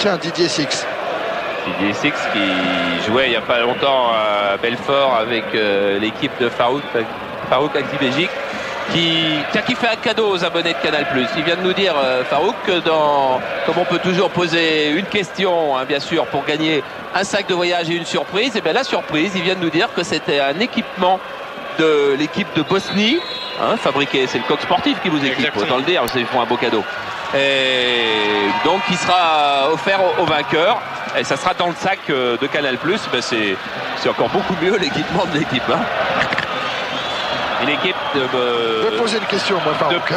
Tiens, Didier Six. Didier Six qui jouait il n'y a pas longtemps à Belfort avec l'équipe de Farouk Aktibégic, qui fait un cadeau aux abonnés de Canal+. Il vient de nous dire, Farouk, que comme on peut toujours poser une question, hein, bien sûr, pour gagner un sac de voyage et une surprise, et bien la surprise, il vient de nous dire que c'était un équipement de l'équipe de Bosnie, hein, fabriqué, c'est le coq sportif qui vous équipe, autant le dire, ils font un beau cadeau. Et donc il sera offert aux vainqueurs, et ça sera dans le sac de Canal+. Ben c'est encore beaucoup mieux l'équipement de l'équipe. Hein. Une équipe Je vais poser une question, moi, Farouk.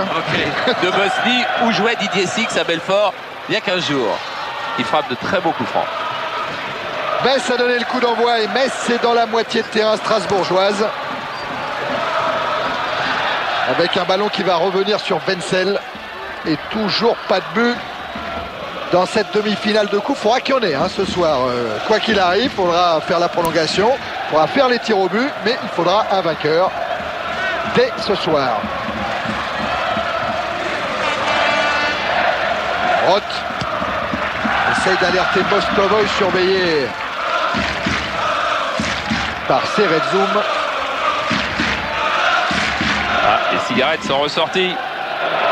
De Bosnie, où jouait Didier Six à Belfort il y a 15 jours. Il frappe de très beaux coups francs. Metz a donné le coup d'envoi et Metz c'est dans la moitié de terrain strasbourgeoise. Avec un ballon qui va revenir sur Wenzel. Et toujours pas de but dans cette demi-finale de coupe. Il faudra qu'il y en ait ce soir. Quoi qu'il arrive, il faudra faire la prolongation, il faudra faire les tirs au but, mais il faudra un vainqueur dès ce soir. Roth essaye d'alerter Mostovoy, surveillé par Serezzoum. Ah, les cigarettes sont ressorties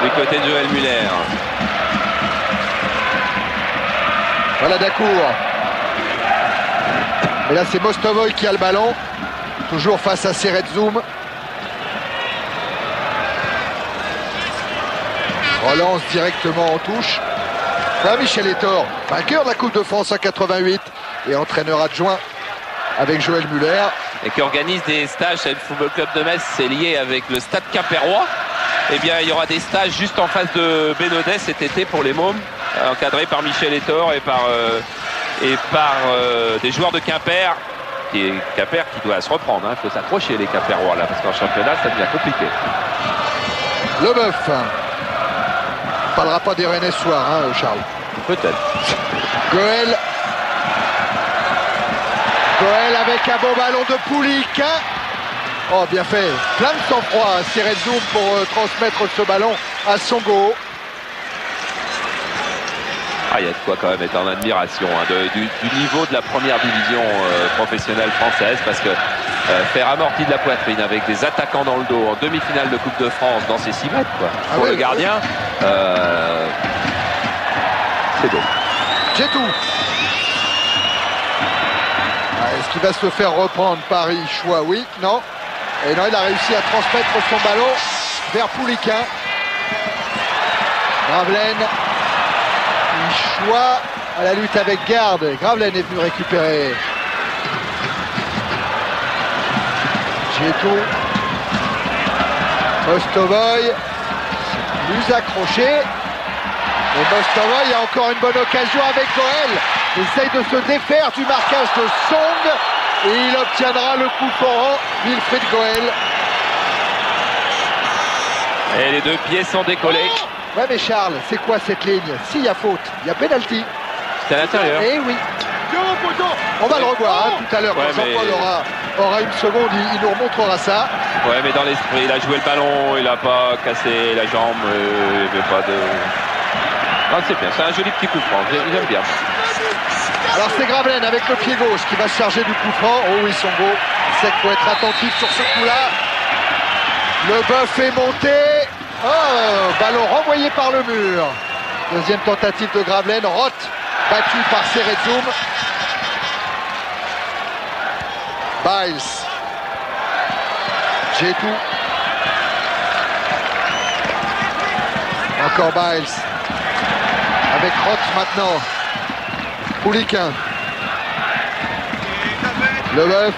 du côté de Joël Muller. Voilà Dacour. Et là c'est Mostovoy qui a le ballon. Toujours face à Serezzoum. Relance directement en touche. Ah, Michel Etor, vainqueur de la Coupe de France en 88 et entraîneur adjoint avec Joël Muller. Et qui organise des stages à le Football Club de Metz, c'est lié avec le Stade Quimpérois. Eh bien, il y aura des stages juste en face de Bénodet cet été pour les mômes, encadrés par Michel Etor et par des joueurs de Quimper. Quimper qui doit se reprendre. Il faut s'accrocher les Quimpérois là, parce qu'en championnat, ça devient compliqué. Leboeuf. On ne parlera pas des Rennais ce soir, Charles. Peut-être. Goël. Goël avec un beau ballon de Poulik. Oh, bien fait. Plein de sang-froid, Serezzoum, pour transmettre ce ballon à Songo. Il y a de quoi quand même être en admiration du niveau de la première division professionnelle française, parce que faire amorti de la poitrine avec des attaquants dans le dos en demi-finale de Coupe de France dans ces 6 mètres, quoi, pour le gardien, c'est beau. Djetou. Est-ce qu'il va se faire reprendre par Ichoua? Oui, non. Et non, il a réussi à transmettre son ballon vers Pouliquin. Gravelaine. Ichoua à la lutte avec Garde. Gravelaine est venu récupérer. Djetou. Mostovoy. Plus accroché. Et Mostovoy a encore une bonne occasion avec Goël. Il essaye de se défaire du marquage de Song. Et il obtiendra le coup franc, Wilfried Goël. Et les deux pieds sont décollés. Ouais, mais Charles, c'est quoi cette ligne? S'il y a faute, il y a pénalty. C'est à l'intérieur. Eh oui. On va le revoir tout à l'heure. Quand Jean-Paul aura une seconde, il nous remontrera ça. Ouais, mais dans l'esprit, il a joué le ballon, il n'a pas cassé la jambe, il n'y avait pas de... Non, c'est bien, c'est un joli petit coup franc, j'aime bien. Alors c'est Gravelaine avec le pied gauche qui va se charger du coup franc. Oh oui, Songo, c'est qu'il faut être attentif sur ce coup-là. Leboeuf est monté. Oh, ballon renvoyé par le mur. Deuxième tentative de Gravelaine. Roth battu par Serezzoum. Biles. Djetou. Encore Biles. Avec Roth maintenant. Pouliquin. Leboeuf.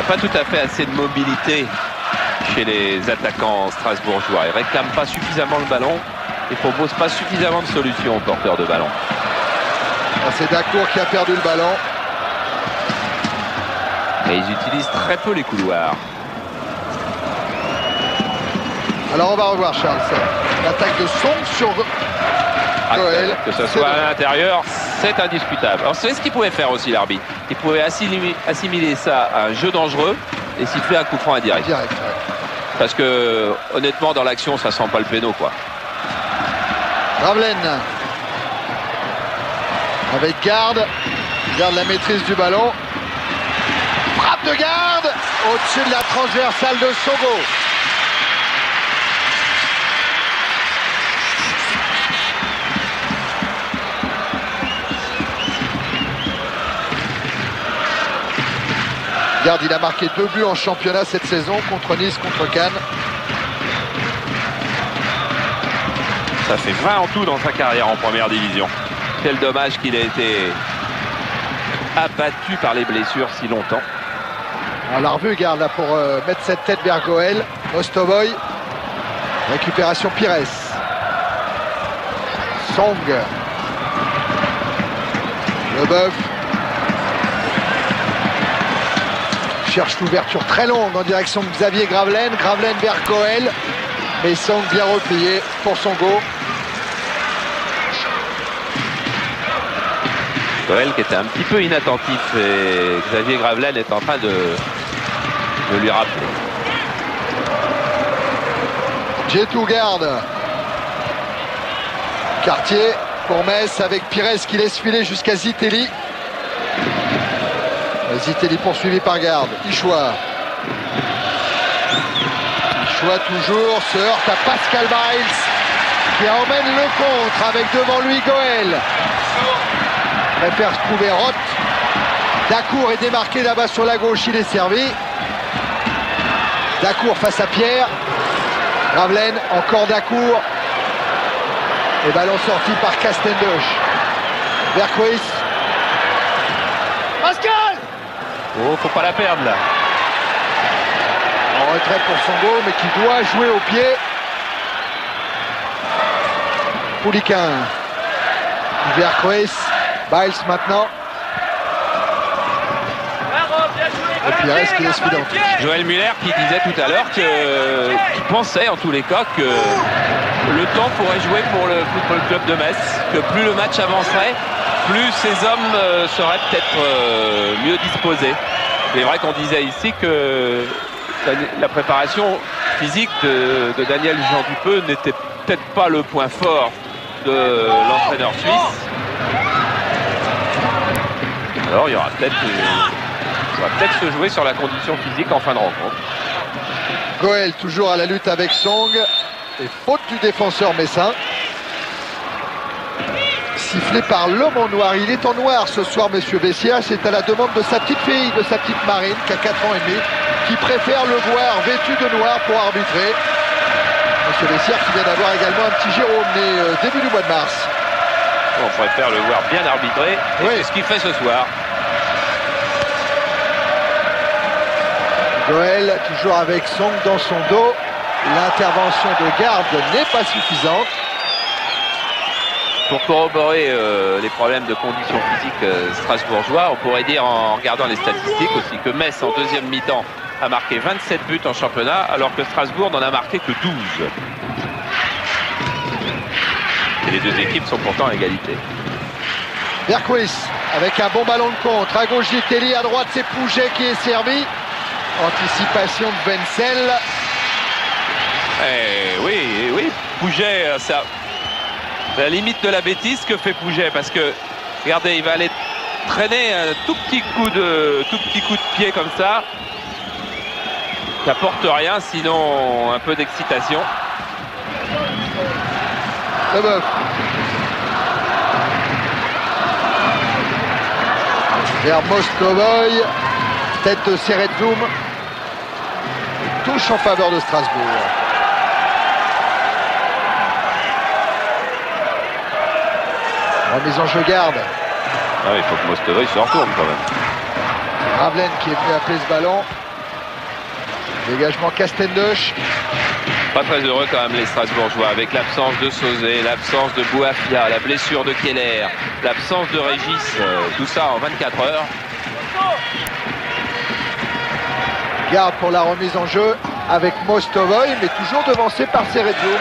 Pas tout à fait assez de mobilité chez les attaquants strasbourgeois. Ils ne réclament pas suffisamment le ballon et ne proposent pas suffisamment de solutions aux porteurs de ballon. C'est Dacour qui a perdu le ballon. Et ils utilisent très peu les couloirs. Alors on va revoir Charles. L'attaque de Song sur Goël. Que ce soit à l'intérieur, c'est indiscutable. Alors c'est ce qu'il pouvait faire aussi l'arbitre. Il pouvait assimiler ça à un jeu dangereux et siffler un coup franc indirect. Direct, ouais. Parce que honnêtement dans l'action ça sent pas le péno quoi. Gravelaine. Avec Garde. Garde la maîtrise du ballon. Frappe de Garde au-dessus de la transversale de Songo. Garde, il a marqué 2 buts en championnat cette saison, contre Nice, contre Cannes. Ça fait 20 en tout dans sa carrière en première division. Quel dommage qu'il ait été abattu par les blessures si longtemps. On l'a revu, Garde, là, pour mettre cette tête vers Goël. Mostovoy. Récupération Pires. Song. Leboeuf. Cherche l'ouverture très longue en direction de Xavier Gravelaine. Gravelaine vers Goël. Mais Song bien replié pour Songo. Goël qui était un petit peu inattentif et Xavier Gravelaine est en train de lui rappeler. Jetou Garde. Cartier pour Metz avec Pires qui laisse filer jusqu'à Zitelli. Zitelli poursuivi par Garde. Ichoua. Ichoua toujours se heurte à Pascal Miles qui emmène le contre avec devant lui Goël. Préfère trouver Roth. Dacour est démarqué là-bas sur la gauche, il est servi. Dacour face à Pierre. Gravelaine, encore Dacour. Et ballon sorti par Castendoche. Vercois. Pascal! Oh, faut pas la perdre là. En retrait pour Songo, mais qui doit jouer au pied. Pouliquin. Vercois. Biles maintenant. Et Pires qui laisse filer. Joël Muller qui disait tout à l'heure qu'il pensait en tous les cas que le temps pourrait jouer pour le Football Club de Metz, que plus le match avancerait, plus ces hommes seraient peut-être mieux disposés. C'est vrai qu'on disait ici que la préparation physique de Daniel Jean Dupeux n'était peut-être pas le point fort de l'entraîneur suisse. Alors il y aura peut-être se jouer sur la condition physique en fin de rencontre. Goël toujours à la lutte avec Song. Et faute du défenseur messin. Sifflé par l'homme en noir. Il est en noir ce soir, monsieur Bessière. C'est à la demande de sa petite fille, de sa petite Marine, qui a 4 ans et demi, qui préfère le voir vêtu de noir pour arbitrer. Monsieur Bessière qui vient d'avoir également un petit Jérôme né début du mois de mars. On préfère le voir bien arbitrer. Et oui. C'est ce qu'il fait ce soir. Goël toujours avec Song dans son dos. L'intervention de Garde n'est pas suffisante. Pour corroborer les problèmes de conditions physiques strasbourgeois, on pourrait dire en regardant les statistiques aussi que Metz en deuxième mi-temps a marqué 27 buts en championnat alors que Strasbourg n'en a marqué que 12. Et les deux équipes sont pourtant à égalité. Vercois avec un bon ballon de contre. À gauche Zitelli, à droite c'est Pouget qui est servi. Anticipation de Wenzel. Oui, Pouget, ça, c'est la limite de la bêtise que fait Pouget parce que, regardez, il va aller traîner un tout petit coup de pied comme ça. Ça porte rien, sinon un peu d'excitation. Leboeuf. Vers Mostovoy. Tête de Seretzoum. Touche en faveur de Strasbourg. Remise en jeu Garde. Ah oui, il faut que Mostovoy se retourne quand même. Gravelaine qui est venu appeler ce ballon. Dégagement Castendoche. Pas très heureux quand même les Strasbourgeois avec l'absence de Sauzet, l'absence de Bouafia, la blessure de Keller, l'absence de Régis, tout ça en 24 heures. Garde pour la remise en jeu avec Mostovoy, mais toujours devancé par Seretzoum.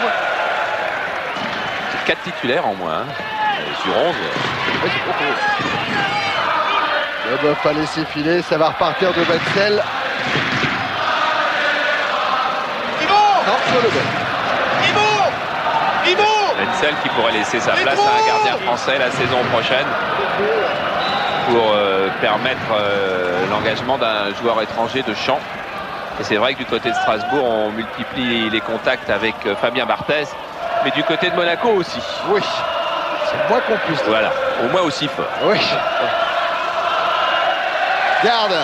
4 titulaires en moins, sur 11. Ouais, c'est beaucoup. Leboeuf a laissé filer, ça va repartir de Wenzel. Non, sur Leboeuf. Witzel qui pourrait laisser sa place à un gardien français la saison prochaine pour permettre l'engagement d'un joueur étranger de champ. Et c'est vrai que du côté de Strasbourg, on multiplie les contacts avec Fabien Barthez, mais du côté de Monaco aussi. Oui, c'est moins qu'on puisse dire. Voilà, au moins aussi fort. Oui. Garde.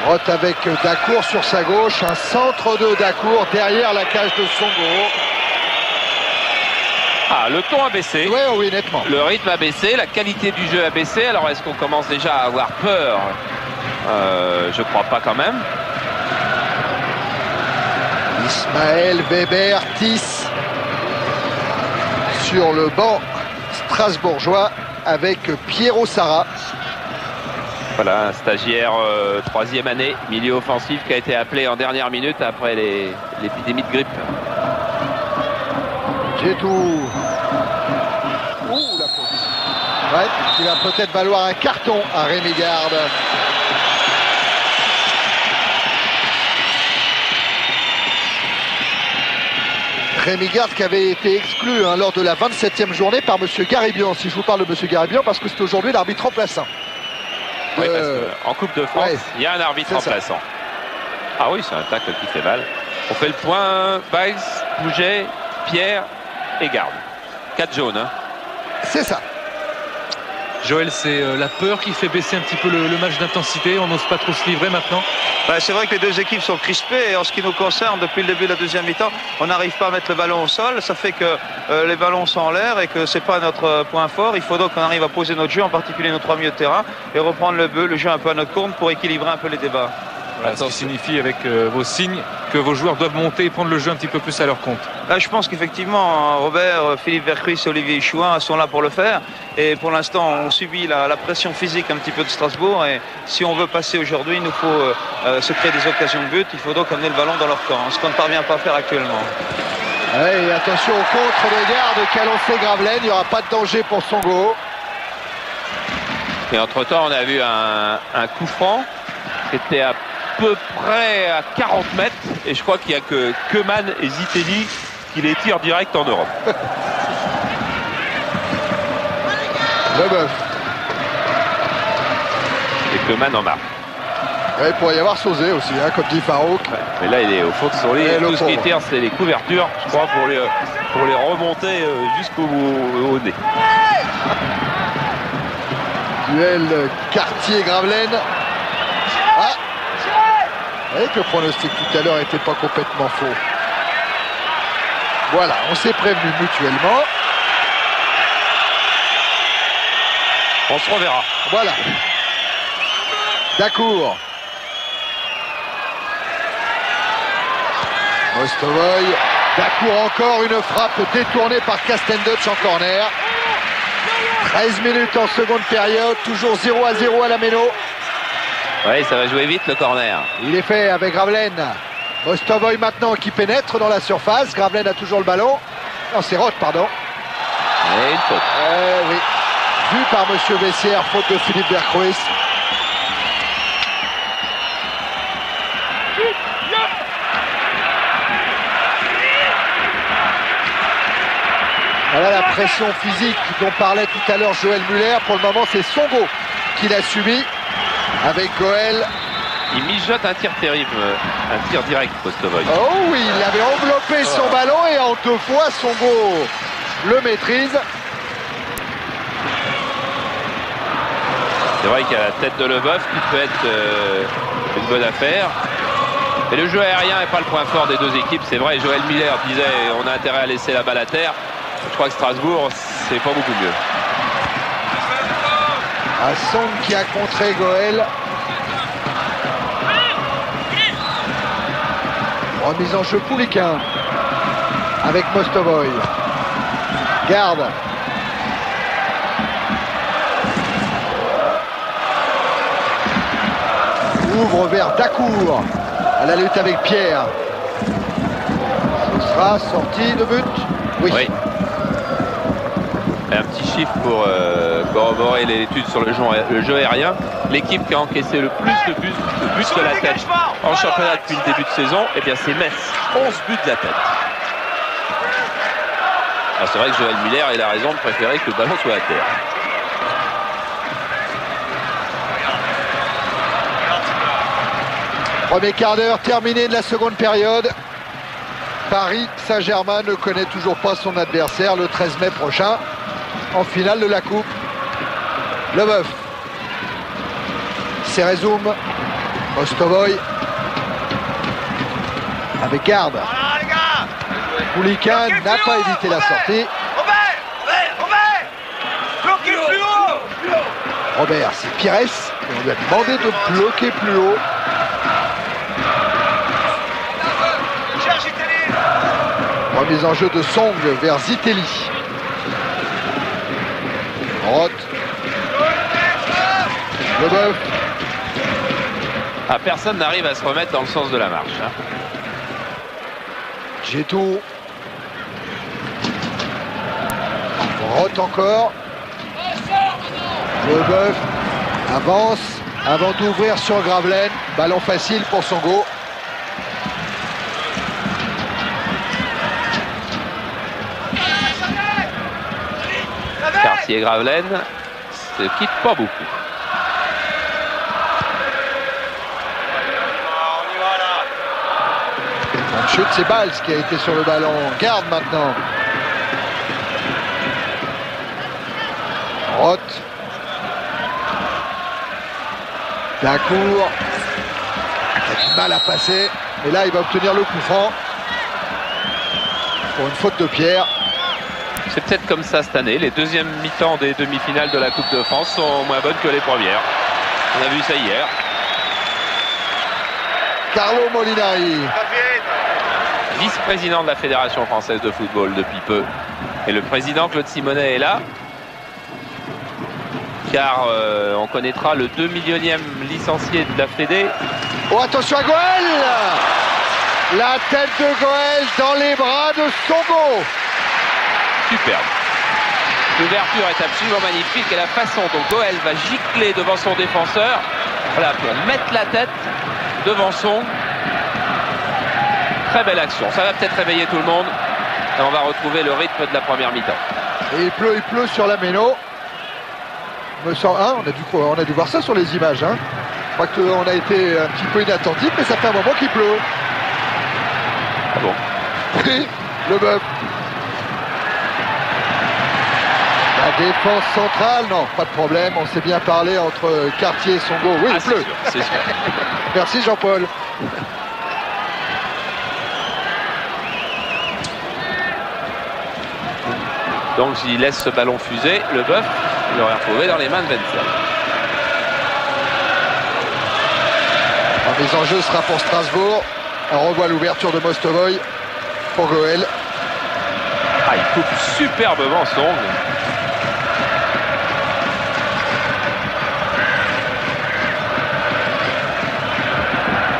Roth avec Dacour sur sa gauche, un centre de Dacour derrière la cage de Songo. Ah, le ton a baissé. Oui, oui, nettement. Le rythme a baissé, la qualité du jeu a baissé. Alors, est-ce qu'on commence déjà à avoir peur? Je crois pas quand même. Ismaël Weber-Thys sur le banc strasbourgeois avec Piero Sarra. Voilà, un stagiaire 3e année, milieu offensif qui a été appelé en dernière minute après l'épidémie de grippe. Djetou. Ouh, la faute. Ouais, il va peut-être valoir un carton à Rémi Garde. Rémi Garde qui avait été exclu lors de la 27e journée par M. Garibian. Si je vous parle de M. Garibian, parce que c'est aujourd'hui l'arbitre remplaçant. Oui, parce qu'en Coupe de France, ouais, il y a un arbitre remplaçant. Ah oui, c'est un tacle qui fait mal. On fait le point. Baez, Pouget, Pierre et Garde. 4 jaunes. Hein. C'est ça. Joël, c'est la peur qui fait baisser un petit peu le match d'intensité. On n'ose pas trop se livrer maintenant. C'est vrai que les deux équipes sont crispées et en ce qui nous concerne, depuis le début de la deuxième mi-temps, on n'arrive pas à mettre le ballon au sol. Ça fait que les ballons sont en l'air et que c'est pas notre point fort. Il faut donc qu'on arrive à poser notre jeu, en particulier nos 3 milieux de terrain, et reprendre le jeu un peu à notre compte pour équilibrer un peu les débats. Voilà, ce qui signifie avec vos signes que vos joueurs doivent monter et prendre le jeu un petit peu plus à leur compte. Là, je pense qu'effectivement, Robert, Philippe Vercruis et Olivier Chouin sont là pour le faire. Et pour l'instant, on subit la pression physique un petit peu de Strasbourg. Et si on veut passer aujourd'hui, il nous faut se créer des occasions de but. Il faut donc amener le ballon dans leur camp, ce qu'on ne parvient pas à faire actuellement. Ouais, et attention au contre de Garde qu'a lancé Gravelaine. Il n'y aura pas de danger pour Songo. Et entre-temps, on a vu un coup franc qui était à peu près à 40 mètres. Et je crois qu'il n'y a que Keman et Zitelli qui les tirent direct en Europe. Le bœuf. Et Keman en marque. Ouais, il pourrait y avoir Sauzé aussi, comme dit Farouk. Ouais, mais là, il est au fond de son lit. Tout ce qui tire, c'est les couvertures, je crois, pour les remonter jusqu'au nez. Duel Cartier-Gravelaine. Ah, vous voyez que le pronostic tout à l'heure n'était pas complètement faux. Voilà, on s'est prévenu mutuellement. On se reverra. Voilà. Dacour. Mostovoy. Dacour encore, une frappe détournée par Castendutch en corner. 13 minutes en seconde période, toujours 0-0 à la Méno. Oui, ça va jouer vite le corner. Il est fait avec Gravelaine. Mostovoy maintenant qui pénètre dans la surface. Gravelaine a toujours le ballon. Non, c'est Roth, pardon. Et une faute. Oui. Vu par Monsieur Bessières, faute de Philippe Vercruis. Voilà la pression physique dont parlait tout à l'heure Joël Muller. Pour le moment, c'est Songo qui l'a subi avec Goël. Il mijote un tir terrible, un tir direct, Mostovoy. Oh oui, il avait enveloppé son ballon et en 2 fois, Songo le maîtrise. C'est vrai qu'il y a la tête de Leboeuf qui peut être une bonne affaire. Mais le jeu aérien n'est pas le point fort des deux équipes. C'est vrai, Joël Miller disait on a intérêt à laisser la balle à terre. Je crois que Strasbourg, c'est pas beaucoup mieux. Hasson qui a contré Goël. Remise en jeu Pouliquin avec Mostovoy. Garde. Ouvre vers Dacour à la lutte avec Pierre. Ce sera sortie de but. Oui. Et un petit chiffre pour corroborer l'étude sur le jeu aérien. L'équipe qui a encaissé le plus de buts de la tête en championnat depuis le début de saison, eh bien c'est Metz. 11 buts de la tête. Alors c'est vrai que Joël Muller a raison de préférer que le ballon soit à terre. Premier quart d'heure terminé de la seconde période. Paris Saint-Germain ne connaît toujours pas son adversaire le 13 mai prochain en finale de la Coupe. Leboeuf. Cerezoum. Mostovoy. Avec garde. Poulikin n'a pas évité la sortie. Robert, c'est Pires. Et on lui a demandé de bloquer plus haut. Remise en jeu de Song vers Zitelli. Roth. Leboeuf. Ah, personne n'arrive à se remettre dans le sens de la marche. Hein. Gétou. Roth encore. Leboeuf avance avant d'ouvrir sur Gravelaine. Ballon facile pour Songo. Cartier Gravelaine se quitte pas beaucoup. On chute, c'est Bals qui a été sur le ballon. Garde maintenant. Roth. Dacour. Il a du mal à passer. Et là, il va obtenir le coup franc. Pour une faute de Pierre. C'est peut-être comme ça cette année. Les deuxièmes mi-temps des demi-finales de la Coupe de France sont moins bonnes que les premières. On a vu ça hier. Carlo Molinari. Vice-président de la Fédération française de football depuis peu. Et le président Claude Simonet est là. Car on connaîtra le 2 millionième licencié de la Fédé. Oh, attention à Goël. La tête de Goël dans les bras de Songo. Superbe. L'ouverture est absolument magnifique et la façon dont Goël va gicler devant son défenseur, voilà, pour mettre la tête devant son. Très belle action. Ça va peut-être réveiller tout le monde et on va retrouver le rythme de la première mi-temps. Et il pleut sur la Méno. Me semble, hein, on a dû voir ça sur les images. Hein. Je crois qu'on a été un petit peu inattentif, mais ça fait un moment qu'il pleut. Ah bon? Oui, Leboeuf. La défense centrale, non, pas de problème. On s'est bien parlé entre Cartier et Songo. Oui, il pleut. C'est sûr. Merci Jean-Paul. Donc s'il laisse ce ballon fuser, Leboeuf l'aurait retrouvé dans les mains de Wenzel. La mise en jeu sera pour Strasbourg. On revoit l'ouverture de Mostovoy pour Goël. Ah, il coupe superbement Song.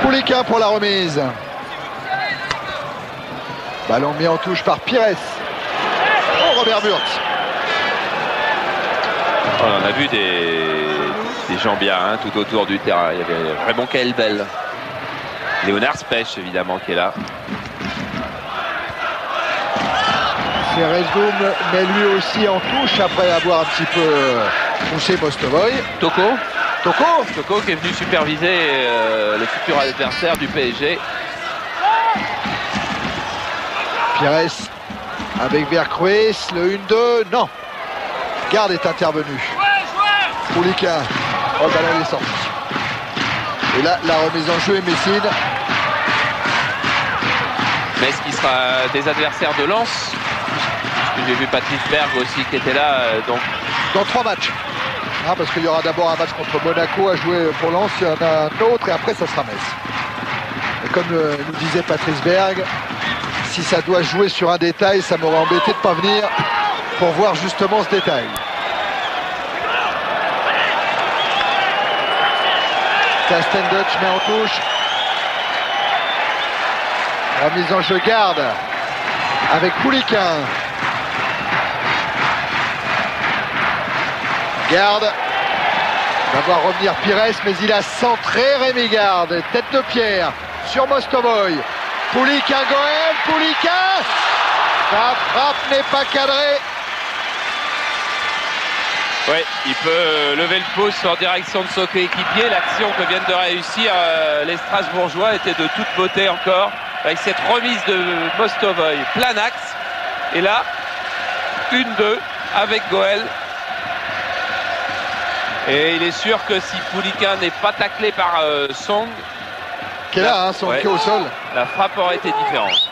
Poulikin pour la remise. Ballon mis en touche par Pires. Oh, Robert Burtz. On a vu des gens bien hein, tout autour du terrain. Il y avait Raymond Kaelbel. Léonard Spech évidemment qui est là. Cerezoum met lui aussi en touche après avoir un petit peu poussé Mostovoy. Toko Toko qui est venu superviser le futur adversaire du PSG. Pires avec Vercrues, le 1-2, non. Garde est intervenu. Poulikin, oh, le ballon est sorti. Et là, la remise en jeu est Messine. Mais est-ce qu'il sera des adversaires de Lens? J'ai vu Patrice Berg aussi qui était là. Donc dans 3 matchs. Ah, parce qu'il y aura d'abord un match contre Monaco à jouer pour Lens, il y en a un autre et après ça sera Metz. Et comme nous disait Patrice Berg, si ça doit jouer sur un détail, ça m'aurait embêté de ne pas venir pour voir justement ce détail. Casten Dutch met en touche. Remise en jeu garde avec Poulikin. Garde. Il va voir revenir Pires, mais il a centré Rémi Garde. Tête de pierre sur Mostovoy. Poulikin, Goël, Poulikin. Sa frappe n'est pas cadrée. Oui, il peut lever le pouce en direction de son coéquipier. L'action que viennent de réussir les Strasbourgeois était de toute beauté encore, avec cette remise de Mostovoy plein axe. Et là, 1-2 avec Goël. Et il est sûr que si Poulikin n'est pas taclé par Song, qui est là, Song qui est au sol, la frappe aurait été différente.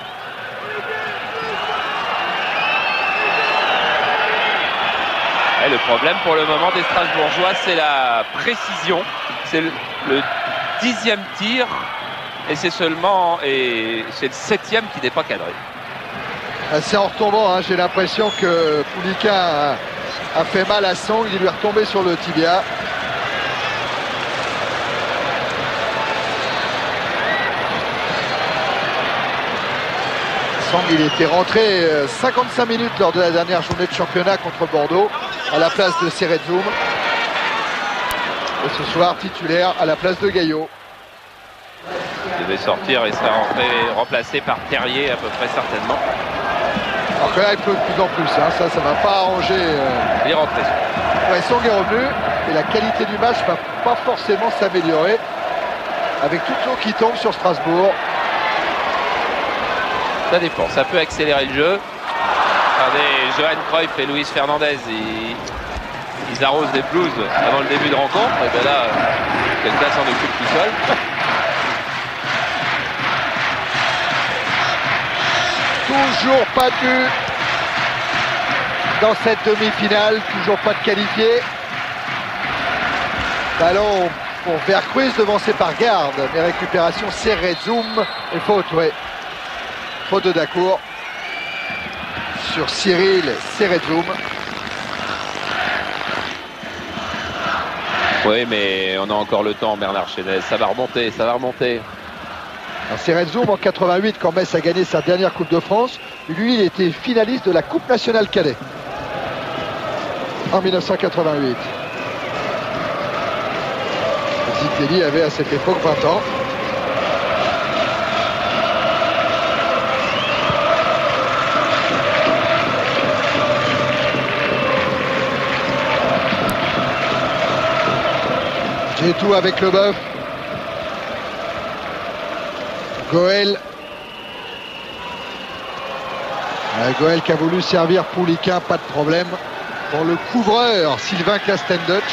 Et le problème pour le moment des Strasbourgeois, c'est la précision. C'est le 10e tir et c'est c'est le 7e qui n'est pas cadré. C'est en retombant, hein. J'ai l'impression que Poulikin a fait mal à Song, il lui est retombé sur le tibia. Song, il était rentré 55 minutes lors de la dernière journée de championnat contre Bordeaux à la place de Serretzoum. Et ce soir titulaire à la place de Gaillot. Il devait sortir et sera remplacé par Terrier à peu près certainement. Alors que là il pleut de plus en plus, hein. Ça ne va pas arranger. Il est rentré. Ouais, Song est revenu et la qualité du match ne va pas forcément s'améliorer avec toute l'eau qui tombe sur Strasbourg. Ça dépend, ça peut accélérer le jeu. Regardez, Johan Cruyff et Luis Fernandez, ils arrosent des pelouses avant le début de rencontre. Et bien là, quelqu'un s'en occupe tout seul. Toujours pas de but dans cette demi-finale, toujours pas de qualifié. Ballon pour Vercruis, devancé par Garde, mais récupération Serretzoum et faute, ouais. Faute de Dacour sur Cyril Serretzoum. Oui, mais on a encore le temps, Bernard Chénez. Ça va remonter, ça va remonter. Serretzoum en 88, quand Metz a gagné sa dernière Coupe de France, lui, il était finaliste de la Coupe nationale cadet en 1988. Zitelli avait à cette époque 20 ans. J'ai tout avec le bœuf. Goël. Goël qui a voulu servir Poulikin, pas de problème. Pour le couvreur, Sylvain Klastendutch.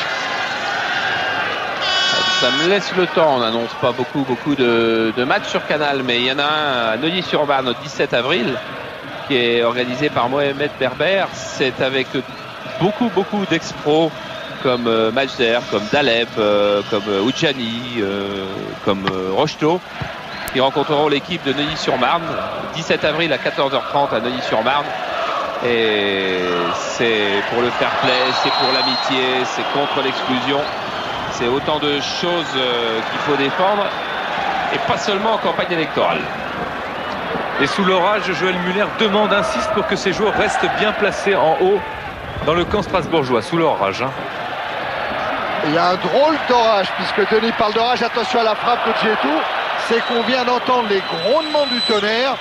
Ça me laisse le temps, on n'annonce pas beaucoup de matchs sur Canal, mais il y en a un à Neuilly-sur-Marne au 17 avril qui est organisé par Mohamed Berber. C'est avec beaucoup d'ex-pros comme Majder, comme Daleb, comme Oudjani, comme Rocheteau, qui rencontreront l'équipe de Neuilly-sur-Marne 17 avril à 14h30 à Neuilly-sur-Marne. Et c'est pour le fair play, c'est pour l'amitié, c'est contre l'exclusion. C'est autant de choses qu'il faut défendre, et pas seulement en campagne électorale. Et sous l'orage, Joël Muller insiste pour que ses joueurs restent bien placés en haut dans le camp strasbourgeois, sous l'orage. Il y a un drôle d'orage, puisque Denis parle d'orage. Attention à la frappe de Djetou. C'est qu'on vient d'entendre les grondements du tonnerre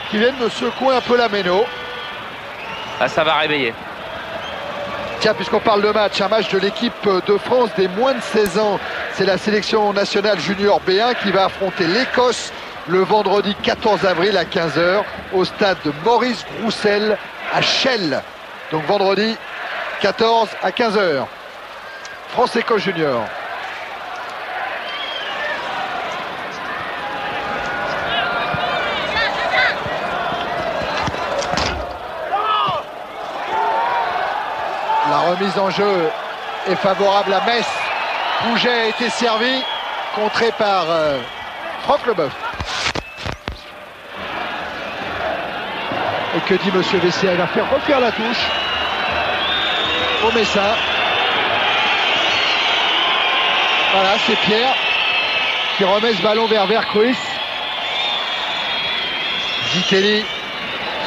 qui viennent me secouer un peu la méno. Là, ça va réveiller. Tiens, puisqu'on parle de match, un match de l'équipe de France des moins de 16 ans. C'est la sélection nationale junior B1 qui va affronter l'Écosse le vendredi 14 avril à 15h au stade de Maurice Roussel à Chelles. Donc vendredi 14 à 15h. France-Écosse junior. La remise en jeu est favorable à Metz. Pouget a été servi, contré par Franck Leboeuf. Et que dit Monsieur Vessier? Il va faire refaire la touche au Messin. Voilà, c'est Pierre qui remet ce ballon vers Vercruis. Zitelli.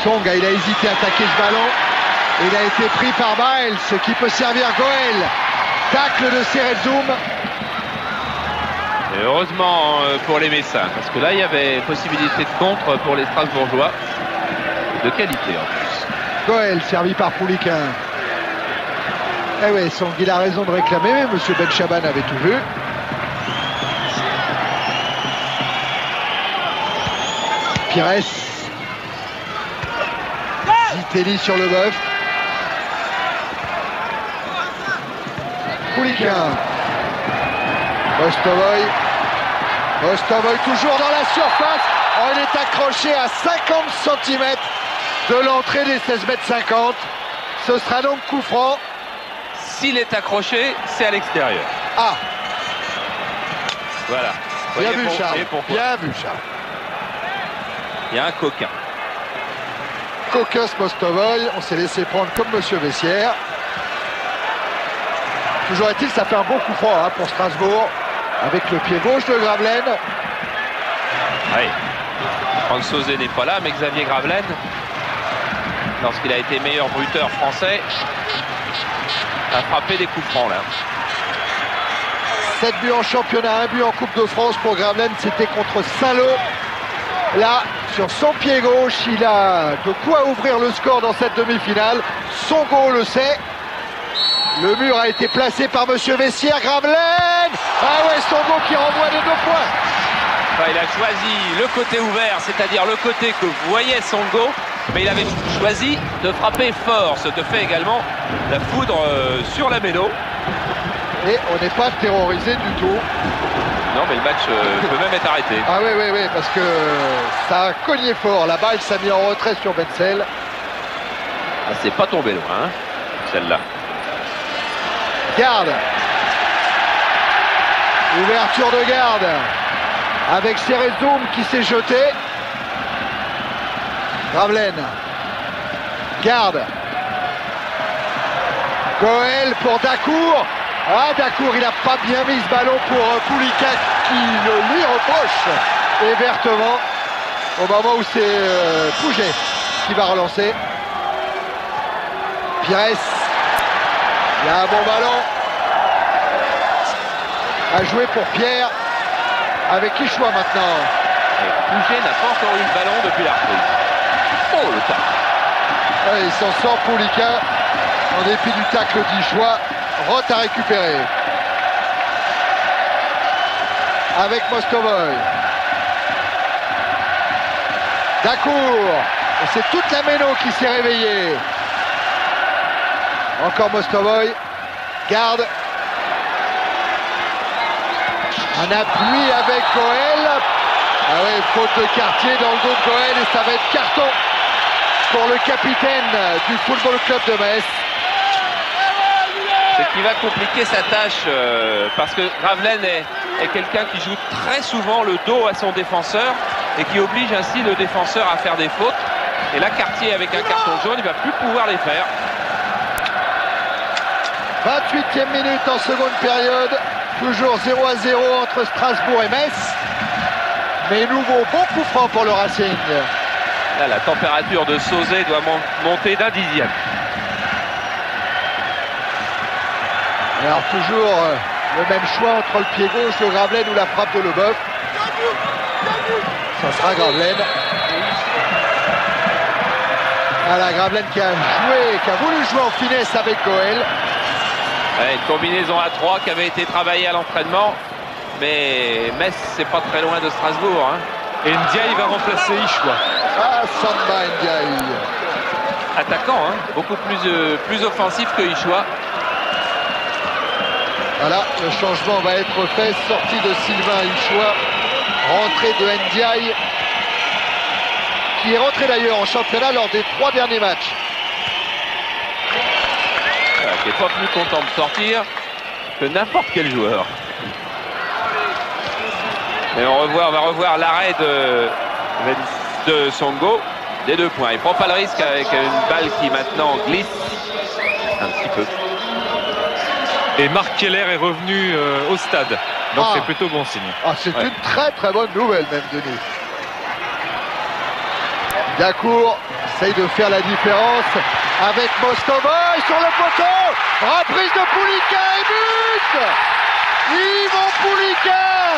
Songa, il a hésité à attaquer ce ballon. Il a été pris par Miles, qui peut servir Goël. Tacle de Cerezoum. Et heureusement pour les Messins, parce que là il y avait possibilité de contre pour les Strasbourgeois. De qualité en plus. Goël servi par Pouliquin. Eh oui, il a raison de réclamer, mais monsieur Benchaban avait tout vu. Pires. Zitelli sur le bœuf. Pouliquin. Mostovoy. Mostovoy toujours dans la surface. Oh, il est accroché à 50 cm de l'entrée des 16,50 m. Ce sera donc coup franc. S'il est accroché, c'est à l'extérieur. Ah, Voilà. bien Voyez vu Charles. Bien vu Charles. Il y a un coquin. Coquin Mostovoy, on s'est laissé prendre comme monsieur Vessière. Toujours est-il, ça fait un bon coup franc pour Strasbourg. Avec le pied gauche de Gravelaine. Oui. Franck Sauzet n'est pas là, mais Xavier Gravelaine, lorsqu'il a été meilleur buteur français, a frappé des coups francs là. 7 buts en championnat, 1 but en Coupe de France pour Gravelaine, c'était contre Saint-Lô. Là, sur son pied gauche, il a de quoi ouvrir le score dans cette demi-finale. Songo le sait. Le mur a été placé par monsieur Vessière. Gravelaine. Ah ouais, Songo qui renvoie les 2 points. Enfin, il a choisi le côté ouvert, c'est-à-dire le côté que voyait Songo, mais il avait choisi de frapper fort, ce que fait également la foudre sur la méno. Et on n'est pas terrorisé du tout. Non, mais le match peut même être arrêté. Ah oui, parce que ça a cogné fort. La balle s'est mise en retrait sur Benzel. Ah, c'est pas tombé loin, hein, celle-là. Garde. Ouverture de Garde. Avec Cerezoum qui s'est jeté. Gravelaine. Garde. Goël pour Dacour. Ah, Dacour, il n'a pas bien mis ce ballon pour Pouliquin qui le lui reproche ouvertement au moment où c'est Pouget qui va relancer. Pires. Il y a un bon ballon à jouer pour Pierre avec Quichois maintenant. Pouget n'a pas encore eu le ballon depuis la reprise. Oh, le tacle. Ouais, il s'en sort Pouliquin en dépit du tacle d'Ichois. Roth a récupéré avec Mostovoy. Dacour. Et c'est toute la méno qui s'est réveillée. Encore Mostovoy. Garde. Un appui avec Goël. Ah ouais, faute de quartier dans le dos de Goël et ça va être carton pour le capitaine du Football Club de Metz. Ce qui va compliquer sa tâche parce que Gravelaine est quelqu'un qui joue très souvent le dos à son défenseur et qui oblige ainsi le défenseur à faire des fautes. Et là, Cartier avec un carton jaune, il va plus pouvoir les faire. 28e minute en seconde période. Toujours 0-0 entre Strasbourg et Metz. Mais nouveau bon coup franc pour le Racing. Là, la température de Sauzet doit monter d'un dixième. Alors toujours le même choix entre le pied gauche de Gravelaine ou la frappe de Leboeuf. Ça sera Gravelaine. Voilà, Gravelaine qui a voulu jouer en finesse avec Goël. Ouais, une combinaison à 3 qui avait été travaillée à l'entraînement. Mais Metz, c'est pas très loin de Strasbourg. Hein. Et Ndiaye va remplacer Ichoua. Ah, Samba Ndiaye. Attaquant, hein, beaucoup plus offensif que Ichoua. Voilà, le changement va être fait. Sortie de Sylvain Ichoua. Rentrée de Ndiaye. Qui est rentré d'ailleurs en championnat lors des 3 derniers matchs. Voilà, qui n'est pas plus content de sortir que n'importe quel joueur. Et on va revoir l'arrêt de Songo des 2 points. Il prend pas le risque avec une balle qui maintenant glisse un petit peu. Et Marc Keller est revenu au stade. Donc c'est plutôt bon signe. Ah, c'est une très très bonne nouvelle même, Denis. Dacour, essaye de faire la différence avec Mostovoy sur le poteau. Reprise de Poulikin et but. Yvan Poulikin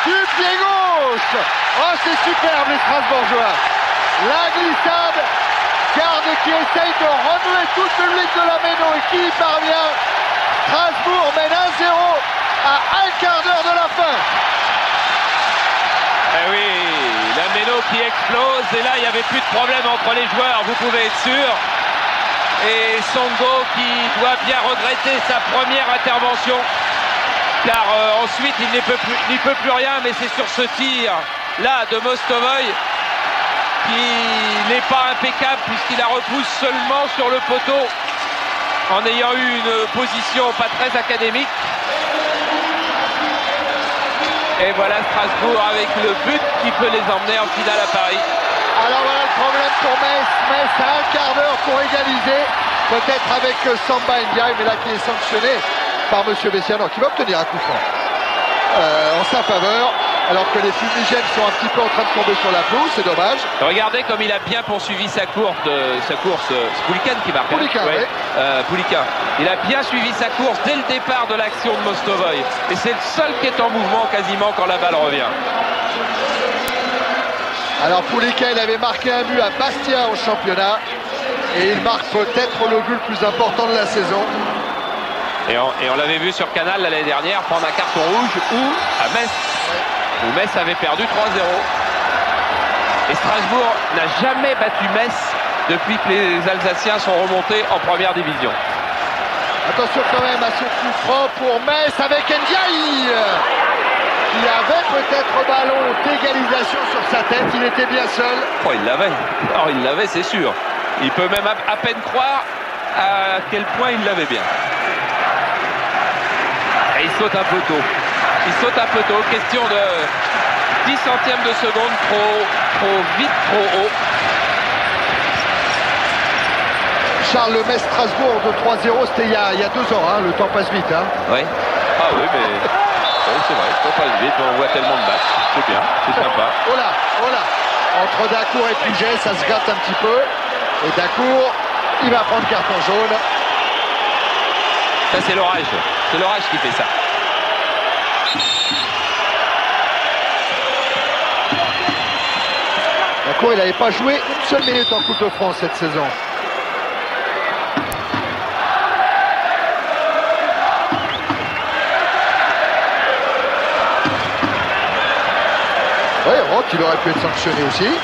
du pied gauche. Oh, c'est superbe les Strasbourgeois. La glissade, Garde qui essaye de renouer tout le public de la Méno et qui y parvient. Strasbourg mène 1-0 à un quart d'heure de la fin. Eh oui, la Méno qui explose, et là il n'y avait plus de problème entre les joueurs, vous pouvez être sûr. Et Songo qui doit bien regretter sa première intervention, car ensuite il n'y peut plus rien, mais c'est sur ce tir là de Mostovoy qui n'est pas impeccable puisqu'il la repousse seulement sur le poteau en ayant eu une position pas très académique. Et voilà Strasbourg avec le but qui peut les emmener en finale à Paris. Alors voilà le problème pour Metz. Metz a un quart d'heure pour égaliser. Peut-être avec Samba Ndiaye, mais là qui est sanctionné par M. Vessiano, qui va obtenir un coup franc en sa faveur. Alors que les fumigènes sont un petit peu en train de tomber sur la pelouse, c'est dommage. Regardez comme il a bien poursuivi sa course. C'est Poulikin qui marque. Poulikin, ouais. Oui. Poulikin. Il a bien suivi sa course dès le départ de l'action de Mostovoy. Et c'est le seul qui est en mouvement quasiment quand la balle revient. Alors Poulikin, il avait marqué un but à Bastia au championnat. Et il marque peut-être le but le plus important de la saison. Et on l'avait vu sur Canal l'année dernière prendre un carton rouge ou à Metz. Où Metz avait perdu 3-0. Et Strasbourg n'a jamais battu Metz depuis que les Alsaciens sont remontés en première division. Attention quand même à ce coup franc pour Metz avec Ndiaye qui avait peut-être ballon d'égalisation sur sa tête. Il était bien seul. Oh, il l'avait. Oh, il l'avait, c'est sûr. Il peut même à peine croire à quel point il l'avait bien. Et il saute un peu tôt. Il saute un peu tôt. Question de 10 centièmes de seconde. Trop vite, trop haut. Charles, le Metz-Strasbourg de 3-0, c'était il y a 2 ans. Hein. Le temps passe vite. Hein. Oui. Ah oui, mais oui, c'est vrai. Le temps passe vite. On voit tellement de matchs. C'est bien. C'est sympa. Oh là. Entre Dacour et Puget, ça se gâte un petit peu. Et Dacour, il va prendre carton jaune. Ça, c'est l'orage. C'est l'orage qui fait ça. Dacour, il n'avait pas joué une seule minute en Coupe de France cette saison. Oui, Roth, il aurait pu être sanctionné aussi.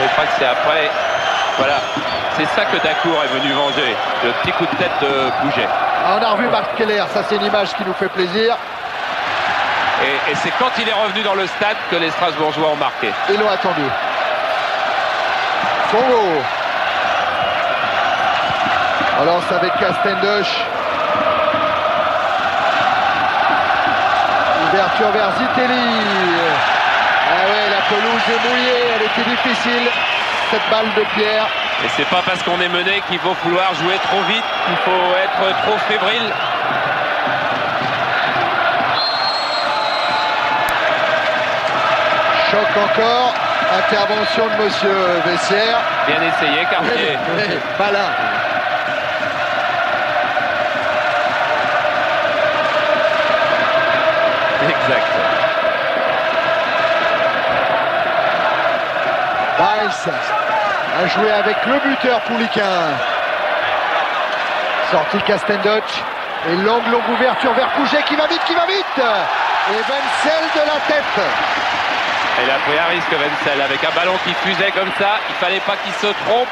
Je crois que c'est après. Voilà. C'est ça que Dacour est venu venger. Le petit coup de tête de Pouget. On a revu Marc Keller. Ça, c'est une image qui nous fait plaisir. Et c'est quand il est revenu dans le stade que les Strasbourgeois ont marqué. Ils l'ont attendu. Songo. On lance avec Castendush. Ouverture vers Zitelli. Ah ouais, la pelouse est mouillée, elle était difficile, cette balle de Pierre. Et c'est pas parce qu'on est mené qu'il faut vouloir jouer trop vite, qu'il faut être trop fébrile. Choc encore, intervention de Monsieur Vessière. Bien essayé, Cartier. Oui, malin. Exact. Weiss a joué avec le buteur Poulikin. Sortie Castendush. Et longue ouverture vers Pouget qui va vite. Et Wenzel de la tête. Il a pris un risque, Wenzel, avec un ballon qui fusait comme ça. Il fallait pas qu'il se trompe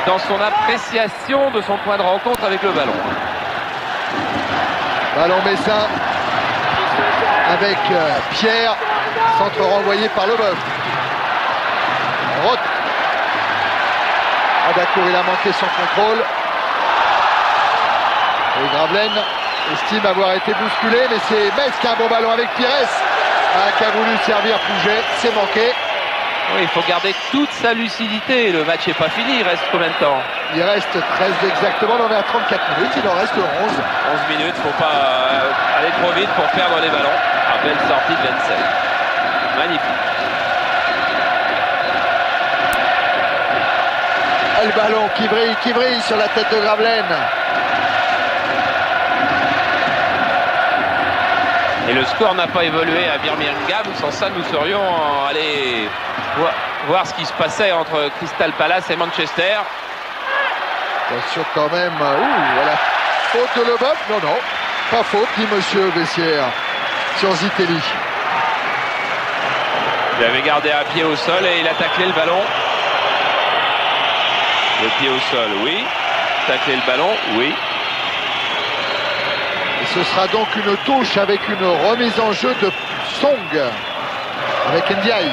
dans son appréciation de son point de rencontre avec le ballon. Ballon messin avec Pierre. Centre renvoyé par Leboeuf. Roth. Dacour, il a manqué son contrôle. Et Gravelaine estime avoir été bousculé, mais c'est Metz qui a un bon ballon avec Pires. Qui a voulu servir Pouget, c'est manqué. Oui, il faut garder toute sa lucidité. Le match n'est pas fini, il reste combien de temps? Il reste 13 exactement, on est à 34 minutes, il en reste 11. 11 minutes, il ne faut pas aller trop vite pour perdre les ballons. Ah, belle sortie de Wenzel. Magnifique. Ah, le ballon qui brille sur la tête de Gravelaine. Et le score n'a pas évolué à Birmingham. Sans ça, nous serions allés voir ce qui se passait entre Crystal Palace et Manchester. Attention quand même. Voilà. Faute de Leboeuf. Non, pas faute, dit monsieur Bessières sur Zitelli. Il avait gardé un pied au sol et il a taclé le ballon. Le pied au sol, oui. Taclé le ballon, oui. Et ce sera donc une touche avec une remise en jeu de Song avec Ndiaye.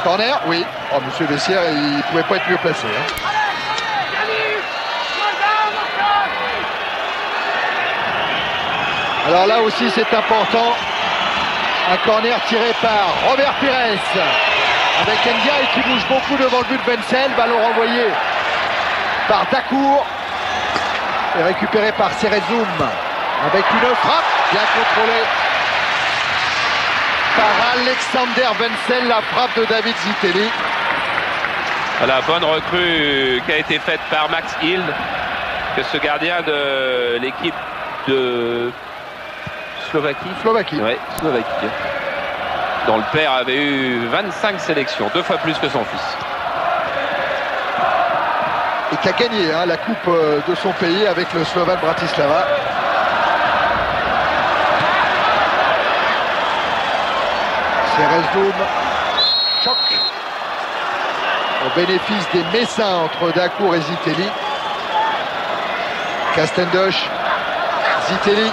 Corner, oui. Oh, monsieur Bessières, il ne pouvait pas être mieux placé. Alors là aussi, c'est important. Un corner tiré par Robert Pires avec Ndiaye qui bouge beaucoup devant le but de Wenzel. Ballon renvoyé par Dacour et récupéré par Cerezoum avec une frappe bien contrôlée par Alexander Wenzel. La frappe de David Zitelli. La bonne recrue qui a été faite par Max Hill, que ce gardien de l'équipe de Slovaquie. Ouais, Slovaquie. Dont le père avait eu 25 sélections, 2 fois plus que son fils. Et qui a gagné la coupe de son pays avec le Slovan Bratislava. Cerezoum, choc au bénéfice des Messins entre Dacour et Zitelli. Castendosh, Zitelli.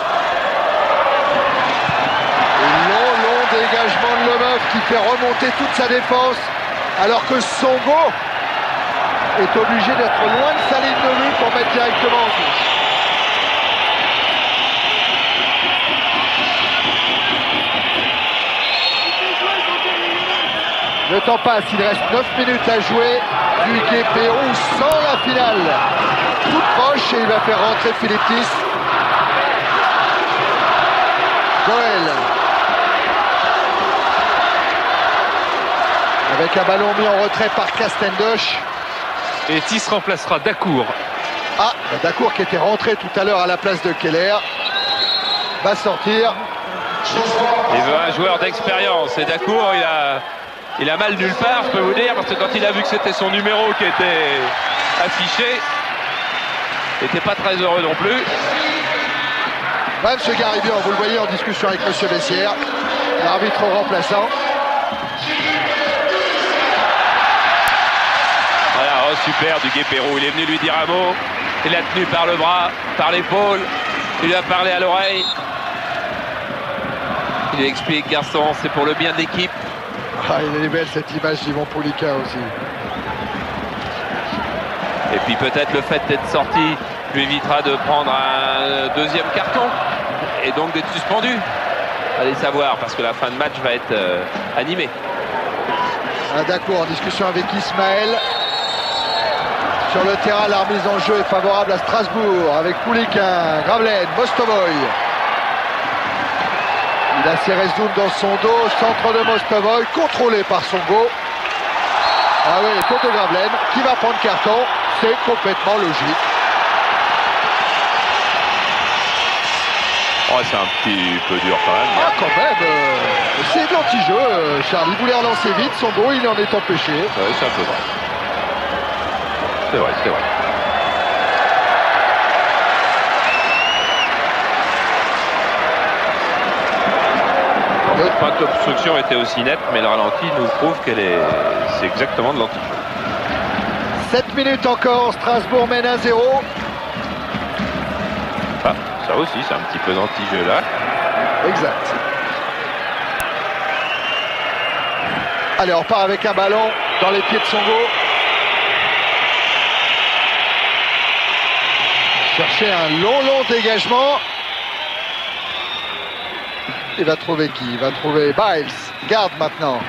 Dégagement de Leboeuf qui fait remonter toute sa défense alors que Songo est obligé d'être loin de sa ligne de but pour mettre directement en touche. Le temps passe, il reste 9 minutes à jouer du Guépéron sans la finale. Toute proche et il va faire rentrer Philippe Tis. Joël. Avec un ballon mis en retrait par Castendosh. Et Tis remplacera Dacour. Ah, Dacour qui était rentré tout à l'heure à la place de Keller va sortir. Il veut un joueur d'expérience. Et Dacour, il a mal nulle part, je peux vous dire, parce que quand il a vu que c'était son numéro qui était affiché, il n'était pas très heureux non plus. M. Garibian, vous le voyez en discussion avec M. Bessières, l'arbitre remplaçant. Voilà, oh super du Guépéro, il est venu lui dire un mot, il l'a tenu par le bras, par l'épaule, il lui a parlé à l'oreille. Il lui explique, garçon, c'est pour le bien de l'équipe. Ah, il est belle cette image d'Yvon Poulica aussi. Et puis peut-être le fait d'être sorti lui évitera de prendre un deuxième carton et donc d'être suspendu. Allez savoir, parce que la fin de match va être animée. D'accord, en discussion avec Ismaël. Sur le terrain, la remise en jeu est favorable à Strasbourg avec Pouliquin, Gravelaine, Mostovoy. Il a Cerezoum dans son dos, centre de Mostovoy, contrôlé par Songo. Ah oui, faute de Gravelaine, qui va prendre carton, c'est complètement logique. Oh, c'est un petit peu dur quand même. Ah, quand même, c'est de l'anti-jeu, Charles. Il voulait relancer vite, Songo, il en est empêché. Ouais, c'est un peu vrai. C'est vrai, c'est vrai. Pas que l'obstruction était aussi nette, mais le ralenti nous prouve c'est exactement de l'anti-jeu. 7 minutes encore, Strasbourg mène 1-0. Ah, ça aussi, c'est un petit peu d'anti-jeu là. Exact. Allez, on part avec un ballon dans les pieds de Songo. Chercher un long dégagement. Il va trouver qui? Il va trouver Biles. Garde maintenant.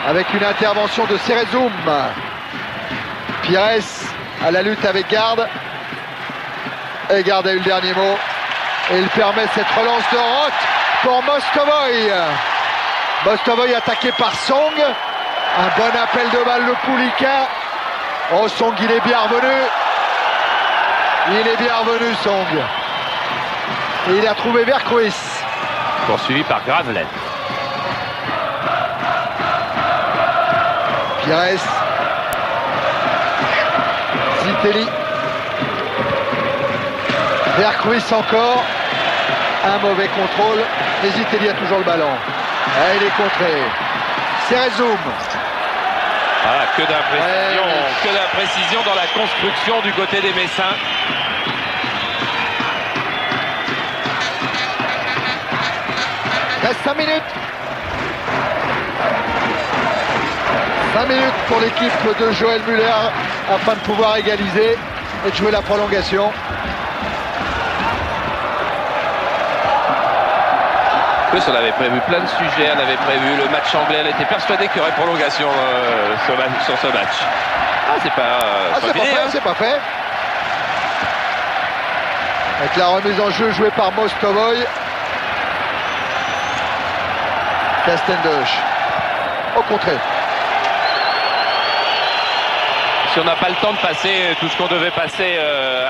Avec une intervention de Cerezoum. Pires à la lutte avec Garde. Et Garde a eu le dernier mot. Et il permet cette relance de Roth pour Mostovoy. Mostovoy attaqué par Song. Un bon appel de balle de Poulica. Oh, Song, il est bien revenu. Il est bien revenu, Song. Et il a trouvé Vercruis. Poursuivi par Gravelet. Pires. Zitelli. Vercruis encore. Un mauvais contrôle. Mais Zitelli a toujours le ballon. Ah, il est contré. Cerezoum. Ah, que d'imprécision dans la construction du côté des Messins. Reste 5 minutes. 5 minutes pour l'équipe de Joël Muller afin de pouvoir égaliser et de jouer la prolongation. En plus, on avait prévu plein de sujets, on avait prévu le match anglais, on était persuadé qu'il y aurait prolongation sur ce match. Ah, c'est pas c'est pas fini, fait, hein. c'est pas fait. Avec la remise en jeu jouée par Mostovoy. Castendosh. Au contraire. Si on n'a pas le temps de passer tout ce qu'on devait passer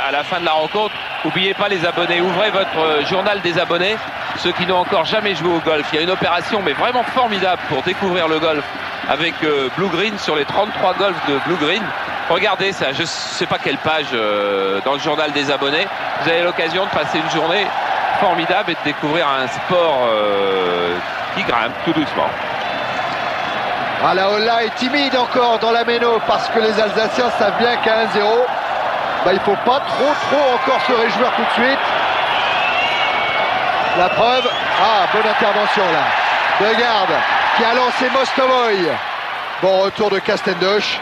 à la fin de la rencontre, n'oubliez pas les abonnés, ouvrez votre journal des abonnés, ceux qui n'ont encore jamais joué au golf. Il y a une opération mais vraiment formidable pour découvrir le golf avec Blue Green sur les 33 golfs de Blue Green. Regardez ça, je ne sais pas quelle page dans le journal des abonnés. Vous avez l'occasion de passer une journée formidable et de découvrir un sport qui grimpe tout doucement. Ah, la Holla est timide encore dans la méno parce que les Alsaciens savent bien qu'à 1-0, il ne faut pas trop encore se réjouir tout de suite. La preuve, bonne intervention là. De Garde qui a lancé Mostovoy. Bon retour de Castendosh.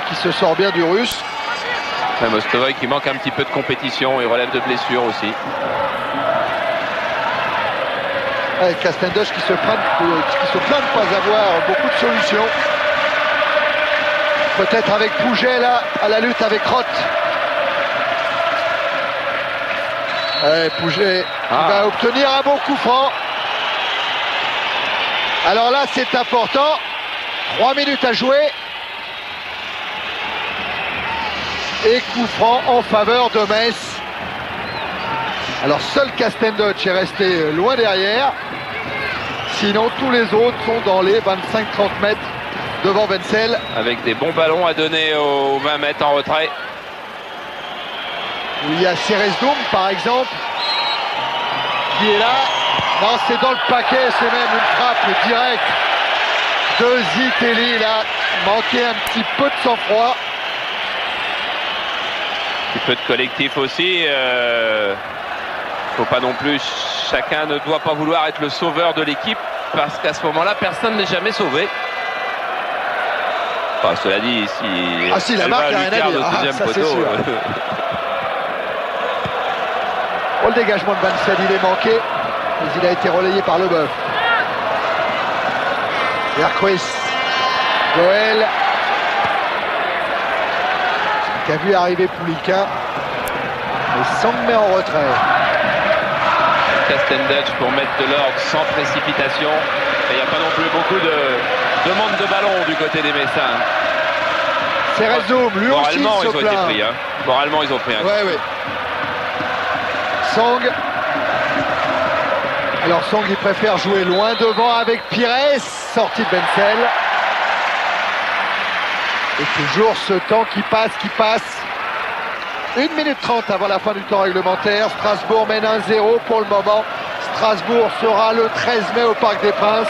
Qui se sort bien du russe. Mostovoy qui manque un petit peu de compétition et relève de blessure aussi. Castendosh qui se plaint de ne pas avoir beaucoup de solutions. Peut-être avec Pouget là, à la lutte avec Roth. Pouget qui va obtenir un bon coup franc. Alors là, c'est important. 3 minutes à jouer. Et coup franc en faveur de Metz. Alors seul Castendosh est resté loin derrière. Sinon, tous les autres sont dans les 25-30 mètres devant Wenzel. Avec des bons ballons à donner aux 20 mètres en retrait. Il y a Cerezoum, par exemple, qui est là. Non, c'est dans le paquet, c'est même une frappe directe de Zitelli. Là, manquait un petit peu de sang-froid. Un petit peu de collectif aussi. Faut pas non plus, chacun ne doit pas vouloir être le sauveur de l'équipe parce qu'à ce moment-là, personne n'est jamais sauvé. Enfin, cela dit, si la marque, il n'y a rien à dire. Ça, c'est sûr. Le dégagement de Wenzel, il est manqué, mais il a été relayé par Leboeuf. Vercruis, Goël, qui a vu arriver Pouliquin, et Song met en retrait. Castendosh pour mettre de l'ordre sans précipitation. Il n'y a pas non plus beaucoup de demande de ballon du côté des Messins. Cerezoum, lui aussi, moralement, il se ils ont été pris. Hein. Moralement, ils ont pris un. Oui. Song. Alors Song, il préfère jouer loin devant avec Pires. Sortie de Wenzel. Et toujours ce temps qui passe. 1 minute 30 avant la fin du temps réglementaire. Strasbourg mène 1-0 pour le moment. Strasbourg sera le 13 mai au Parc des Princes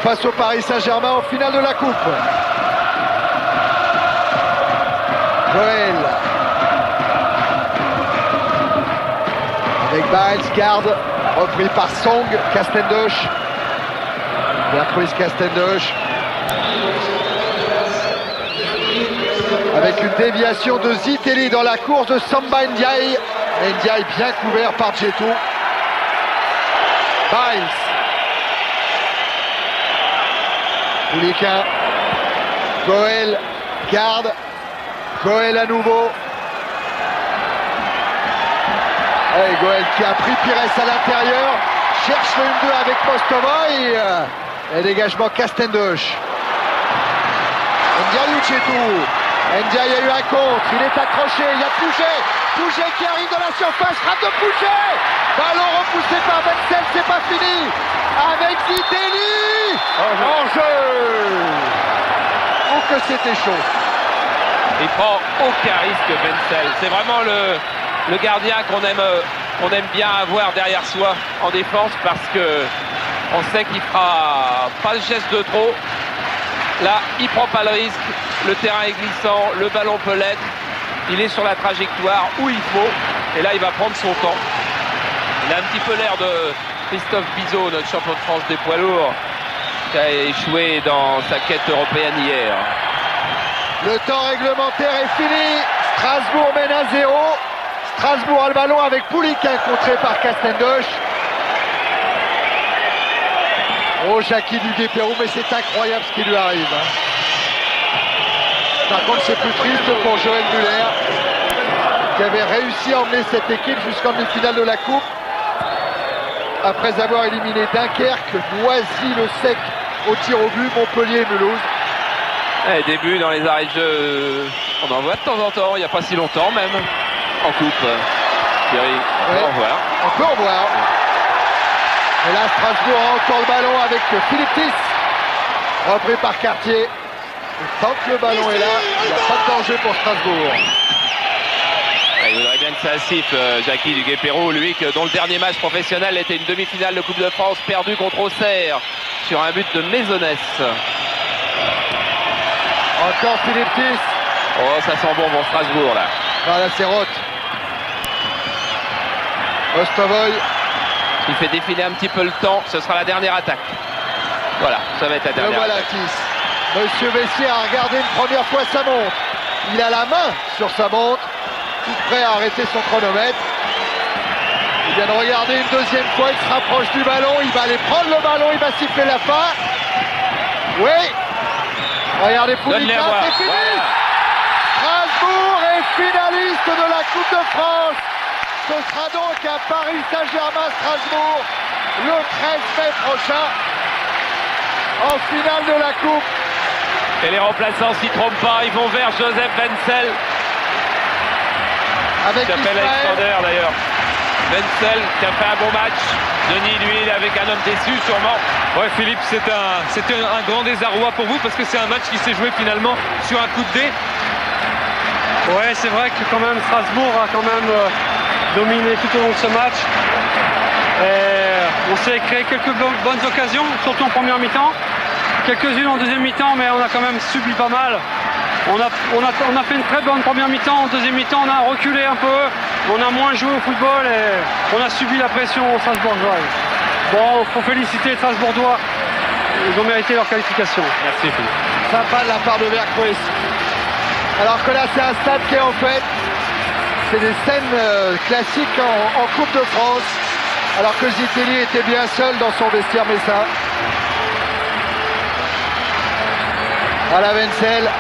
face au Paris Saint-Germain en finale de la Coupe. Joël. Avec Biles, garde, repris par Song, Castendosh. Vercruis, Castendosh. Avec une déviation de Zitelli dans la course de Samba Ndiaye. Ndiaye bien couvert par Djetou. Biles. Pouliquin. Goël. Garde. Goël à nouveau. Allez, Goël qui a pris Pires à l'intérieur. Cherche le 1-2 avec Mostovoy. Et dégagement Castendosh. Ndiaye Pochettino. Ndiaye a eu un contre, il est accroché, il y a Pouget qui arrive dans la surface, frappe de Pouget. Ballon repoussé par Wenzel, c'est pas fini. Avec Zitelli. En jeu. Oh que c'était chaud. Il prend aucun risque, Wenzel. C'est vraiment le gardien qu'on aime bien avoir derrière soi en défense parce que on sait qu'il fera pas le geste de trop. Là, il prend pas le risque. Le terrain est glissant, le ballon peut l'être. Il est sur la trajectoire où il faut. Et là, il va prendre son temps. Il a un petit peu l'air de Christophe Bizot, notre champion de France des poids lourds, qui a échoué dans sa quête européenne hier. Le temps réglementaire est fini. Strasbourg mène à 0. Strasbourg a le ballon avec Pouliquin contré par Castendoche. Oh, Jackie du Guépérou, mais c'est incroyable ce qui lui arrive. Par contre, c'est plus triste pour Joël Muller, qui avait réussi à emmener cette équipe jusqu'en demi-finale de la Coupe. Après avoir éliminé Dunkerque, Noisy-le-Sec au tir au but, Montpellier et Mulhouse. Début dans les arrêts de jeu, on en voit de temps en temps, il n'y a pas si longtemps même, en coupe. Thierry, on peut en voir. On peut en voir. Et là, Strasbourg a encore le ballon avec Philippe Tis, repris par Cartier. Et tant que le ballon est là, il n'y a pas de danger pour Strasbourg. Il voudrait bien que ça siffle, Jackie du Guépérou, lui dont le dernier match professionnel était une demi-finale de Coupe de France perdue contre Auxerre sur un but de Maisonnès. Encore Philippe Tis. Oh, ça sent bon pour Strasbourg là. Voilà, c'est Roth. Ostovoy. Il fait défiler un petit peu le temps, ce sera la dernière attaque. Voilà, ça va être la dernière attaque. Monsieur Vessier a regardé une première fois sa montre. Il a la main sur sa montre, tout prêt à arrêter son chronomètre. Il vient de regarder une deuxième fois, il se rapproche du ballon, il va aller prendre le ballon, il va siffler la fin. Oui. Regardez Pouliquin, c'est fini. Voilà. Strasbourg est finaliste de la Coupe de France. Ce sera donc à Paris Saint-Germain-Strasbourg le 13 mai prochain en finale de la Coupe. Et les remplaçants s'y trompent pas, ils vont vers Joseph Wenzel. Avec qui s'appelle Alexander d'ailleurs. Wenzel qui a fait un bon match. Denis, lui, il est avec un homme déçu sûrement. Ouais, Philippe, c'était un grand désarroi pour vous parce que c'est un match qui s'est joué finalement sur un coup de dé. Ouais, c'est vrai que quand même Strasbourg a quand même dominé tout au long de ce match. Et on s'est créé quelques bonnes occasions, surtout en première mi-temps. Quelques-unes en deuxième mi-temps, mais on a quand même subi pas mal. On a fait une très bonne première mi-temps. En deuxième mi-temps, on a reculé un peu. On a moins joué au football et on a subi la pression strasbourgeoise. Bon, il faut féliciter les Strasbourgeois. Ils ont mérité leur qualification. Merci Philippe. Sympa de la part de Vercruis. Alors que là, c'est un stade qui est en fait, c'est des scènes classiques en Coupe de France. Alors que Zitelli était bien seul dans son vestiaire messin. Voilà Wenzel.